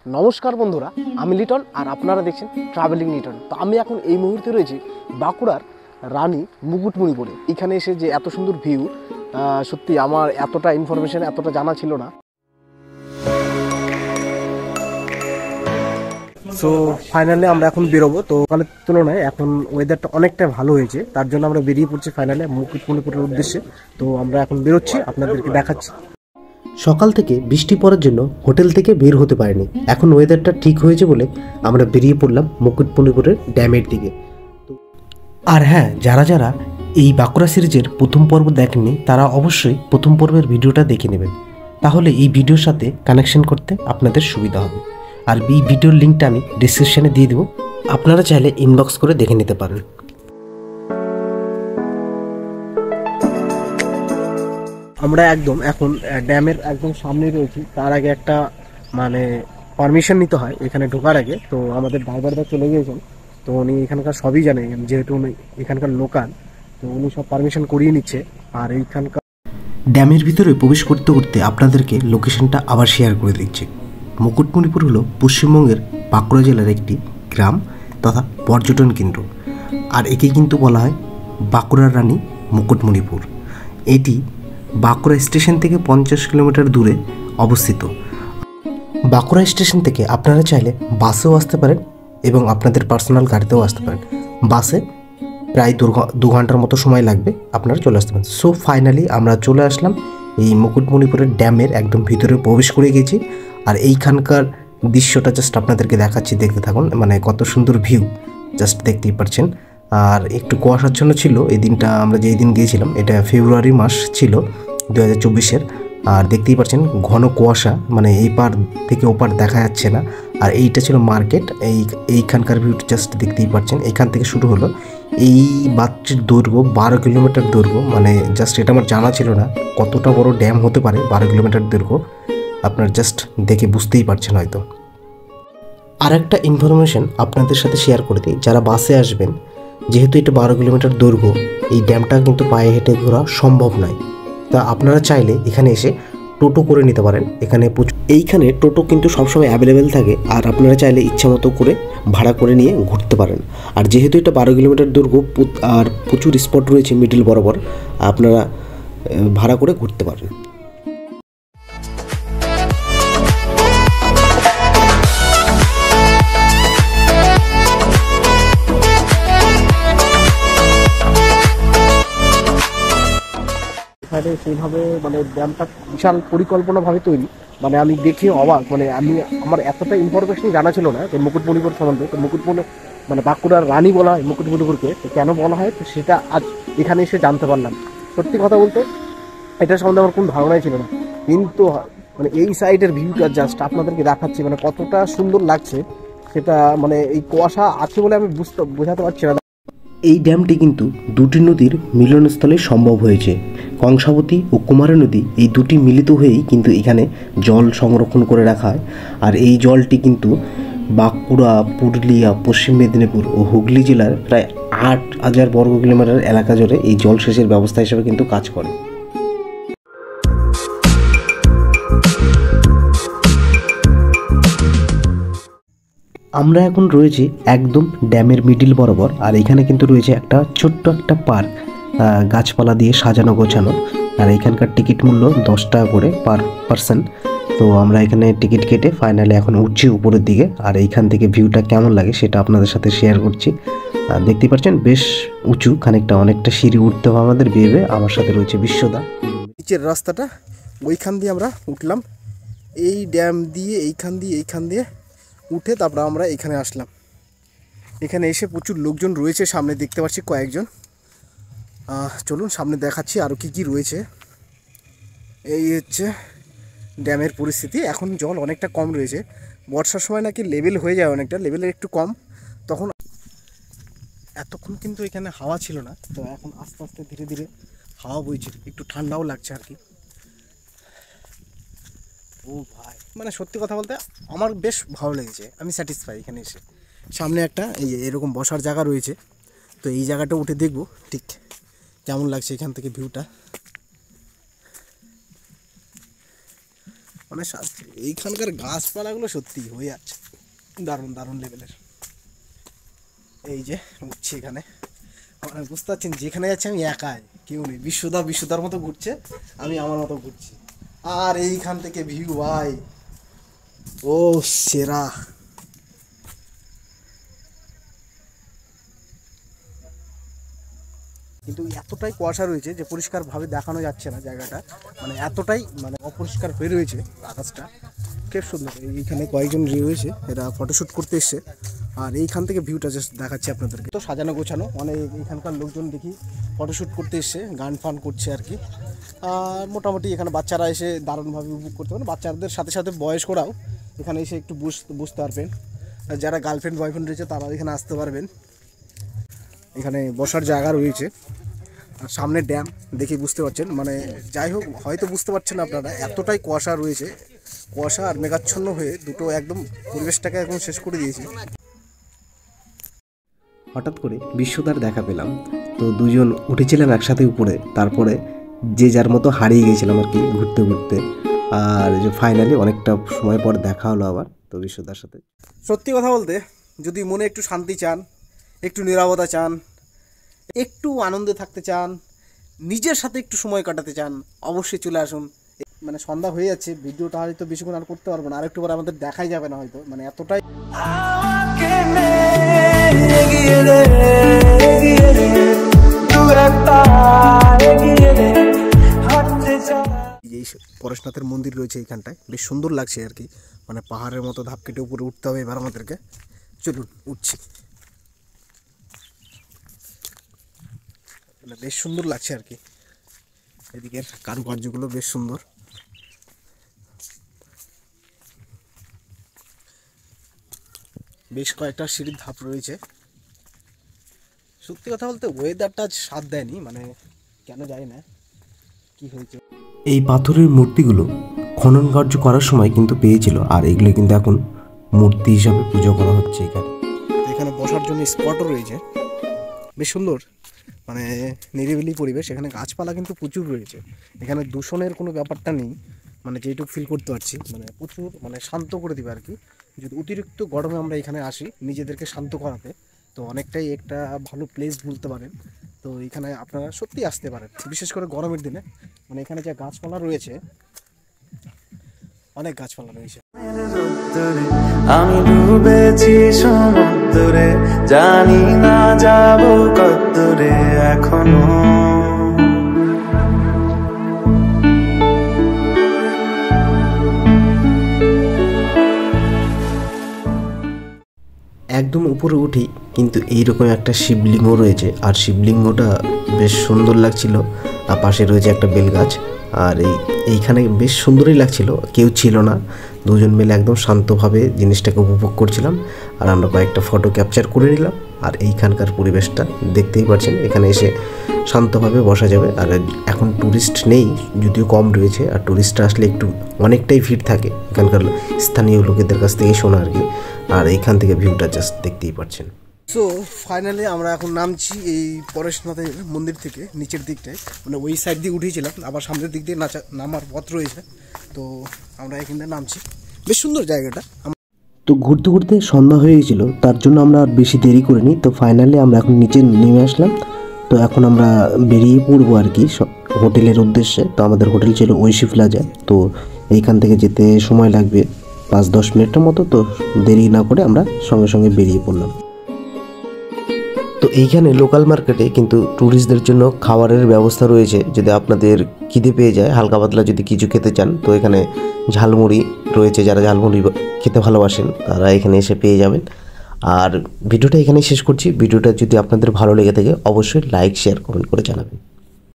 নমস্কার বন্ধুরা, আমি লিটন আর আপনারা দেখছেন ট্রাভেলিং লিটন। তো আমি এখন এই মুহূর্তে রয়েছি বাঁকুড়ার রানী মুকুটমণিপুরে। এখানে এসে যে এত সুন্দর ভিউ, সত্যি আমার এতটা ইনফরমেশন এতটা জানা ছিল না। সো ফাইনালি আমরা এখন বেরোবো। তো সকালের তুলনায় এখন ওয়েদারটা অনেকটা ভালো হয়েছে, তার জন্য আমরা বেরিয়ে পড়ছি ফাইনালি মুকুটমণিপুরের উদ্দেশ্যে। তো আমরা এখন বেরোচ্ছি, আপনাদেরকে দেখাচ্ছি। সকাল থেকে বৃষ্টি পড়ার জন্য হোটেল থেকে বের হতে পারিনি। এখন ওয়েদারটা ঠিক হয়েছে বলে আমরা বেরিয়ে পড়লাম মুকুটমণিপুরের ড্যামের দিকে। আর হ্যাঁ, যারা যারা এই বাঁকুড়া সিরিজের প্রথম পর্ব দেখেননি তারা অবশ্যই প্রথম পর্বের ভিডিওটা দেখে নেবেন, তাহলে এই ভিডিওর সাথে কানেকশন করতে আপনাদের সুবিধা হবে। আর এই ভিডিওর লিঙ্কটা আমি ডিসক্রিপশানে দিয়ে দেবো, আপনারা চাইলে ইনবক্স করে দেখে নিতে পারেন। আমরা একদম এখন ড্যামের একদম সামনে রয়েছি। তার আগে একটা পারমিশন নিতে হয় এখানে ঢোকার আগে। তো আমাদের ড্রাইভাররা চলে গিয়েছেন, তো উনি এখানকার সবই জানেন, যেহেতু উনি এখানকার লোকাল, তো উনি সব পারমিশন করিয়ে নিচ্ছে। আর এইখানকার ড্যামের ভিতরে প্রবেশ করতে করতে আপনাদেরকে লোকেশনটা আবার শেয়ার করে দিচ্ছি। মুকুটমণিপুর হলো পশ্চিমবঙ্গের বাঁকুড়া জেলার একটি গ্রাম তথা পর্যটন কেন্দ্র। আর একে কিন্তু বলা হয় বাঁকুড়ার রানী মুকুটমণিপুর। এটি বাঁকুড়া স্টেশন থেকে 50 কিলোমিটার দূরে অবস্থিত। বাঁকুড়া স্টেশন থেকে আপনারা চাইলে বাসেও আসতে পারেন এবং আপনাদের পার্সোনাল গাড়িতেও আসতে পারেন। বাসে প্রায় 2 ঘন্টার মতো সময় লাগবে, আপনারা চলে আসতে পারেন। সো ফাইনালি আমরা চলে আসলাম এই মুকুটমণিপুরের ড্যামের একদম ভিতরে প্রবেশ করে গেছি। আর এইখানকার দৃশ্যটা জাস্ট আপনাদেরকে দেখাচ্ছি, দেখতে থাকুন। কত সুন্দর ভিউ, জাস্ট দেখতেই পাচ্ছেন। আর একটু কুয়াশাচ্ছন্ন ছিল এই দিনটা, আমরা যেই দিন গিয়েছিলাম এটা ফেব্রুয়ারি মাস ছিল 2024-এর। আর দেখতেই পাচ্ছেন ঘন কুয়াশা, এই পার থেকে ওপার দেখা যাচ্ছে না। আর এইটা ছিল মার্কেট। এইখানকার ভিউটা জাস্ট দেখতেই পাচ্ছেন। এইখান থেকে শুরু হলো এই বাচ্চার দৈর্ঘ্য 12 কিলোমিটার দৈর্ঘ্য। জাস্ট এটা আমার জানা ছিল না কতটা বড় ড্যাম হতে পারে 12 কিলোমিটার দৈর্ঘ্য। আপনার জাস্ট দেখে বুঝতেই পারছেন হয়তো। আর একটা ইনফরমেশন আপনাদের সাথে শেয়ার করে দিই, যারা বাসে আসবেন, যেহেতু এটা 12 কিলোমিটার দৈর্ঘ্য, এই ড্যামটা কিন্তু পায়ে হেঁটে ঘোরা সম্ভব নয়। তা আপনারা চাইলে এখানে এসে টোটো করে নিতে পারেন। এইখানে টোটো কিন্তু সবসময় অ্যাভেলেবেল থাকে, আর আপনারা চাইলে ইচ্ছা মতো করে ভাড়া করে নিয়ে ঘুরতে পারেন। আর যেহেতু এটা 12 কিলোমিটার দৈর্ঘ্য আর প্রচুর স্পট রয়েছে মিডল বরাবর, আপনারা ভাড়া করে ঘুরতে পারেন। সেইভাবে ড্যামটা বিশাল পরিকল্পনাভাবে তৈরি। আমি দেখে অবাক, আমার এতটা ইনফরমেশন জানা ছিল না যে মুকুটমণিপুর সম্বন্ধে। তো মুকুটমণি বাঁকুড়ার রানী বলা হয় মুকুটমণিপুরকে, তো কেন বলা হয় তো সেটা আজ এখানে এসে জানতে পারলাম। সত্যি কথা বলতে এটা সম্বন্ধে আমার কোনো ধারণাই ছিল না, কিন্তু এই সাইডের ভিউটা জাস্ট আপনাদেরকে দেখাচ্ছি, কতটা সুন্দর লাগছে সেটা। এই কুয়াশা আছে বলে আমি বোঝাতে পারছি না। এই ড্যামটি কিন্তু দুটি নদীর মিলনস্থলে সম্ভব হয়েছে। কংসাবতী ও কুমারী নদী, এই দুটি মিলিত হয়েই কিন্তু এখানে জল সংরক্ষণ করে রাখা হয়। আর এই জলটি কিন্তু বাঁকুড়া, পুরুলিয়া, পশ্চিম মেদিনীপুর ও হুগলি জেলার প্রায় 8,000 বর্গ কিলোমিটার এলাকা জুড়ে এই জলসেচের ব্যবস্থা হিসেবে কিন্তু কাজ করে। আমরা এখন রয়েছি একদম ড্যামের মিডিল বরাবর। আর এখানে কিন্তু রয়েছে ছোট্ট একটা পার্ক, গাছপালা দিয়ে সাজানো গোছানো। আর এখানকার টিকিট মূল্য 10 টাকা করে পার পারসন। তো আমরা এখানে টিকিট কেটে ফাইনালি এখন উঠছি উপরের দিকে। আর এইখান থেকে ভিউটা কেমন লাগে সেটা আপনাদের সাথে শেয়ার করছি। দেখতেই পাচ্ছেন বেশ উঁচু, অনেকটা সিঁড়ি উঠতে হবে আমাদের বেয়ে। আমার সাথে রয়েছে বিশ্বদা। নিচের রাস্তাটা ওইখান দিয়ে আমরা উঠলাম, এই ড্যাম দিয়ে এইখান দিয়ে উঠে তারপর আমরা এখানে আসলাম। এখানে এসে প্রচুর লোকজন রয়েছে, সামনে দেখতে পাচ্ছি কয়েকজন। চলুন সামনে দেখাচ্ছি আরও কি রয়েছে। এই হচ্ছে ড্যামের পরিস্থিতি। এখন জল অনেকটা কম রয়েছে, বর্ষার সময় নাকি লেভেল হয়ে যায় অনেকটা, লেভেলের একটু কম তখন। এতক্ষণ কিন্তু এখানে হাওয়া ছিল না, তো এখন আস্তে আস্তে ধীরে ধীরে হাওয়া বইছে, একটু ঠান্ডাও লাগছে আর কি। ও ভাই, সত্যি কথা বলতে আমার বেশ ভালো লেগেছে, আমি স্যাটিসফাই এখানে এসে। সামনে একটা এরকম বসার জায়গা রয়েছে, তো এই জায়গাটা উঠে দেখব ঠিক কেমন লাগছে এখান থেকে ভিউটা। মানে এইখানকার গাছপালাগুলো সত্যি হয়ে যাচ্ছে দারুণ দারুণ লেভেলের। এই যে উঠছি এখানে, মানে বুঝতে পারছেন যেখানে যাচ্ছি আমি একাই, কেউ নেই। বিশ্বদার মতো ঘুরছে, আমি আমার মতো ঘুরছি। আর এইখান থেকে ভিউ ভাই ও সেরা। কিন্তু এতটাই কুয়াশা রয়েছে যে পরিষ্কারভাবে দেখানো যাচ্ছে না জায়গাটা, মানে এতটাই মানে অপরিষ্কার হয়ে রয়েছে আকাশটা। খুব সুন্দর। এইখানে কয়েকজন রয়েছে, এরা ফটোশ্যুট করতে এসছে। আর এইখান থেকে ভিউটা জাস্ট দেখাচ্ছি আপনাদেরকে। তো সাজানো গোছানো, অনেক এখানকার লোকজন দেখি ফটোশ্যুট করতে এসছে, গান ফান করছে আর কি। আর মোটামুটি এখানে বাচ্চারা এসে দারুণভাবে উপভোগ করতে পারেন। বাচ্চাদের সাথে সাথে বয়স্করাও এখানে এসে একটু বুঝতে পারবেন। আর যারা গার্লফ্রেন্ড বয়ফ্রেন্ড রয়েছে তারাও এখানে আসতে পারবেন। এখানে বসার জায়গা রয়েছে, আর সামনে ড্যাম দেখে বুঝতে পারছেন। মানে যাই হোক, হয়তো বুঝতে পারছেন আপনারা, এতটাই কুয়াশা রয়েছে, কুয়াশা আর মেঘাচ্ছন্ন হয়ে দুটো একদম পরিবেশটাকে একদম শেষ করে দিয়েছে। হঠাৎ করে বিশ্বদার দেখা পেলাম, তো দুজন উঠেছিলাম একসাথে উপরে, তারপরে যে যার মতো হারিয়ে গেছিলাম আর কি ঘুরতে ঘুরতে। আর যে ফাইনালি অনেকটা সময় পর দেখা হলো আবার তো বিশ্বদার সাথে। সত্যি কথা বলতে, যদি মনে একটু শান্তি চান, একটু নীরবতা চান, একটু আনন্দে থাকতে চান, নিজের সাথে একটু সময় কাটাতে চান, অবশ্যই চলে আসুন। মানে সন্ধ্যা হয়ে যাচ্ছে, ভিডিওটা হয়তো বেশিক্ষণ আর করতে পারবো না, আরেকটু পরে আমাদের দেখাই যাবে না হয়তো, মানে এতটাই। এই পরেশনাথের মন্দির রয়েছে এইখানটায়, বেশ সুন্দর লাগছে আর কি। মানে পাহাড়ের মতো ধাপ কেটে উপরে উঠতে হবে এবার আমাদেরকে। চলুন উঠছি। মানে বেশ সুন্দর লাগছে আর কি, এদিকের কারুকার্যগুলো বেশ সুন্দর। বেশ কয়েকটা সিঁড়ির ধাপ রয়েছে। সত্যি কথা বলতে ওয়েদারটা আজ সাথ দেয়নি, মানে কেন জানি না কি হয়েছে। এই পাথরের মূর্তিগুলো খনন কার্য করার সময় কিন্তু পেয়েছিল, আর এগুলো কিন্তু এখন মূর্তি হিসাবে পুজো করা হচ্ছে এখানে। এখানে বসার জন্য স্পটও রয়েছে, বেশ সুন্দর। মানে নিরিবিলি পরিবেশ, এখানে গাছপালা কিন্তু প্রচুর রয়েছে। এখানে দূষণের কোনো ব্যাপারটা নেই, মানে যেটুকু ফিল করতে পারছি, মানে প্রচুর মানে শান্ত করে দিবে আর কি। যদি অতিরিক্ত গরমে আমরা এখানে আসি নিজেদেরকে শান্ত করাতে, তো অনেকটাই একটা ভালো প্লেস বলতে পারেন। তো এখানে আপনারা সত্যি আসতে পারেন, বিশেষ করে গরমের দিনে। মানে এখানে যে গাছপালা রয়েছে, অনেক গাছপালা রয়েছে। আমি ডুবেছি সমুদ্রে, জানি না যাব কতদূরে এখনো। একদম উপরে উঠি কিন্তু এইরকম একটা শিবলিঙ্গ রয়েছে, আর শিবলিঙ্গটা বেশ সুন্দর লাগছিল। আর পাশে রয়েছে একটা বেলগাছ, আর এইখানে বেশ সুন্দরই লাগছিল। কেউ ছিল না, দুজন মিলে একদম শান্তভাবে জিনিসটাকে উপভোগ করছিলাম। আর আমরা কয়েকটা ফটো ক্যাপচার করে নিলাম। আর এইখানকার পরিবেশটা দেখতেই পাচ্ছেন, এখানে এসে শান্তভাবে বসা যাবে। আর এখন ট্যুরিস্ট নেই, যদিও কম রয়েছে। আর ট্যুরিস্টরা আসলে একটু অনেকটাই ভিড় থাকে, এখানকার স্থানীয় লোকেদের কাছ থেকে শোনা আর কি। আর এইখান থেকে ভিউটা জাস্ট দেখতেই পাচ্ছেন। সো ফাইনালি আমরা এখন নামছি এই পরেশনাথের মন্দির থেকে নিচের দিকটায়। মানে ওই সাইড দিয়ে উঠেছিলাম, আবার সামনের দিক দিয়ে নামার পথ রয়েছে। তো আমরা এখানটা নামছি, বেশ সুন্দর জায়গাটা। তো ঘুরতে ঘুরতে সন্ধ্যা হয়ে গেছিল, তার জন্য আমরা আর বেশি দেরি করিনি। তো ফাইনালি আমরা এখন নিচে নেমে আসলাম। তো এখন আমরা বেরিয়ে পড়বো আর কি হোটেলের উদ্দেশ্যে। তো আমাদের হোটেল ছিল ঐশী প্লাজা। তো এইখান থেকে যেতে সময় লাগবে 5-10 মিনিটের মতো। তো দেরি না করে আমরা সঙ্গে সঙ্গে বেরিয়ে পড়লাম। তো এইখানে লোকাল মার্কেটে কিন্তু ট্যুরিস্টদের জন্য খাবারের ব্যবস্থা রয়েছে। যদি আপনাদের খিদে পেয়ে যায়, হালকা পাতলা যদি কিছু খেতে চান, তো এখানে ঝালমুড়ি রয়েছে। যারা ঝালমুড়ি খেতে ভালোবাসেন তারা এখানে এসে পেয়ে যাবেন। আর ভিডিওটা এখানেই শেষ করছি। ভিডিওটা যদি আপনাদের ভালো লেগে থাকে অবশ্যই লাইক, শেয়ার, কমেন্ট করে জানাবেন।